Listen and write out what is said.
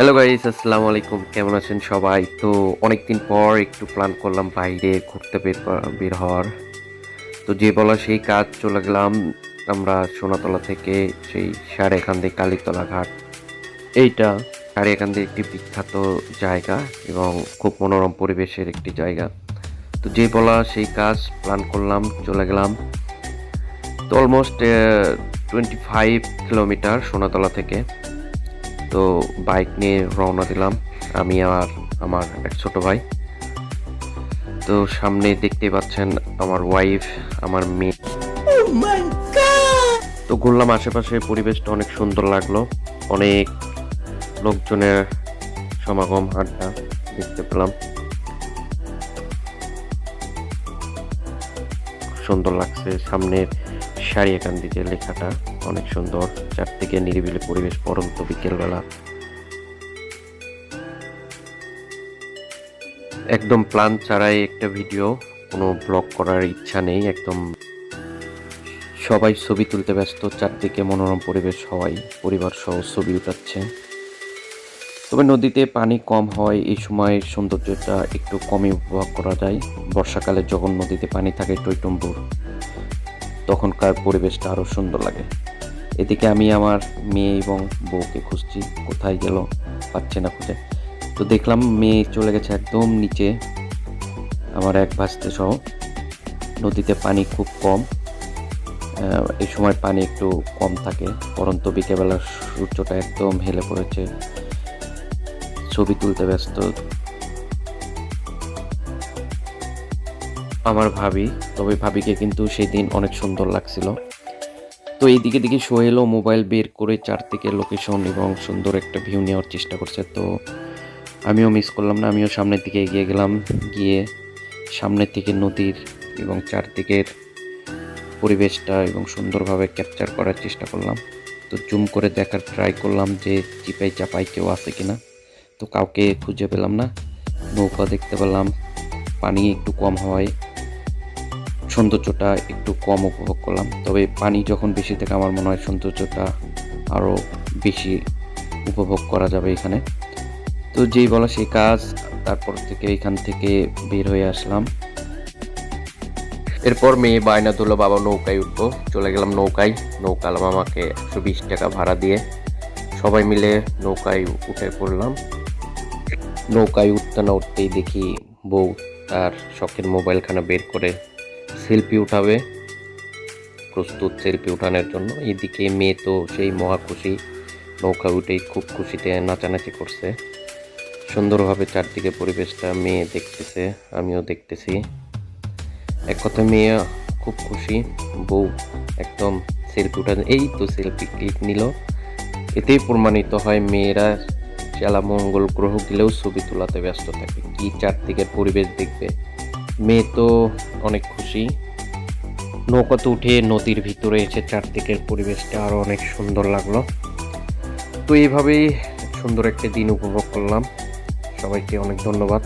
Hello guys, আসসালামু আলাইকুম। কেমন আছেন সবাই? তো অনেকদিন পর একটু প্ল্যান করলাম বাইরে ঘুরতে বের হওয়ার। তো যে বলা সেই কাজ, চলে গেলাম আমরা সোনাতলা থেকে সেই সারেকান্দি কালীতলা ঘাট। এইটা সারেকান্দি একটি বিখ্যাত জায়গা এবং খুব মনোরম পরিবেশের একটি জায়গা। তো যে বলা সেই কাজ, প্ল্যান করলাম, চলে গেলাম। তো অলমোস্ট 25 কিলোমিটার সোনাতলা থেকে। তো বাইক নিয়ে রওনা দিলাম আমি আর আমার এক ছোট ভাই। তো সামনে দেখতেই পাচ্ছেন আমার ওয়াইফ, আমার মেয়ে। তো ঘুরলাম আশেপাশে, পরিবেশটা অনেক সুন্দর লাগলো। অনেক লোকজনের সমাগম, আড্ডা দেখতে পেলাম। সুন্দর লাগছে। সামনের সারিয়াকান্দি যে লেখাটা অনেক সুন্দর। চারদিকে নিরিবিলি পরিবেশ, পরন্ত বিকেলবেলা। একদম প্ল্যান ছাড়াই একটা ভিডিও, কোনো ব্লগ করার ইচ্ছা নেই। একদম সবাই ছবি তুলতে ব্যস্ত, চারদিকে মনোরম পরিবেশ, সবাই পরিবার সহ ছবি উঠাচ্ছে। তবে নদীতে পানি কম হয়, এই সময় সৌন্দর্যটা একটু কমই উপভোগ করা যায়। বর্ষাকালে যখন নদীতে পানি থাকে টইটুম্বুর, তখনকার পরিবেশটা আরও সুন্দর লাগে। এদিকে আমি আমার মেয়ে এবং বউকে খুঁজছি, কোথায় গেল, পাচ্ছে না খুঁজে। তো দেখলাম মেয়ে চলে গেছে একদম নিচে, আমার এক ভাসতে সহ। নদীতে পানি খুব কম, এই সময় পানি একটু কম থাকে। পরন্ত বিকেলবেলার সূর্যটা একদম হেলে পড়েছে, ছবি তুলতে ব্যস্ত আমার ভাবি। তবে ভাবিকে কিন্তু সেই দিন অনেক সুন্দর লাগছিল। তো এইদিকে দিকে সোহেলও মোবাইল বের করে চারদিকে লোকেশন এবং সুন্দর একটা ভিউ নেওয়ার চেষ্টা করছে। তো আমিও মিস করলাম না, আমিও সামনের দিকে এগিয়ে গেলাম। গিয়ে সামনের থেকে নদীর এবং চারদিকের পরিবেশটা এবং সুন্দরভাবে ক্যাপচার করার চেষ্টা করলাম। তো জুম করে দেখার ট্রাই করলাম যে চিপাই চাপাই কেউ আছে কিনা। তো কাউকে খুঁজে পেলাম না। নৌকা দেখতে পেলাম, পানি একটু কম হওয়ায় সৌন্দর্যটা একটু কম উপভোগ করলাম। তবে পানি যখন বেশি থাকে আমার মনে হয় সৌন্দর্যটা আরও বেশি উপভোগ করা যাবে এখানে। তো যেই বলা সেই কাজ, তারপর থেকে এখান থেকে বের হয়ে আসলাম। এরপর মেয়ে বায়না ধরলো বাবা নৌকায় উঠবো, চলে গেলাম নৌকায়। নৌকালাম আমাকে 120 টাকা ভাড়া দিয়ে। সবাই মিলে নৌকায় উঠে পড়লাম। নৌকায় উঠতে না উঠতেই দেখি বউ তার শখের মোবাইলখানা বের করে সেলফি উঠাবে, প্রস্তুত সেলফি উঠানোর জন্য। এদিকে মেয়ে তো সেই মহা খুশি, নৌকা উঠেই খুব খুশিতে নাচানাচি করছে। সুন্দরভাবে চারদিকে পরিবেশটা মেয়ে দেখতেছে, আমিও দেখতেছি। এক কথা মেয়ে খুব খুশি, বউ একদম সেলফি উঠা, এই তো সেলফি ক্লিক নিল। এতেই প্রমাণিত হয় মেয়েরা চালা মঙ্গল গ্রহ গেলেও ছবি তোলাতে ব্যস্ত থাকে, কি চারদিকের পরিবেশ দেখবে। মেয়ে তো অনেক খুশি। নৌকাতে উঠে নদীর ভিতরে এসে চারদিকের পরিবেশটা আরো অনেক সুন্দর লাগলো। তো এইভাবেই সুন্দর একটা দিন উপভোগ করলাম। সবাইকে অনেক ধন্যবাদ।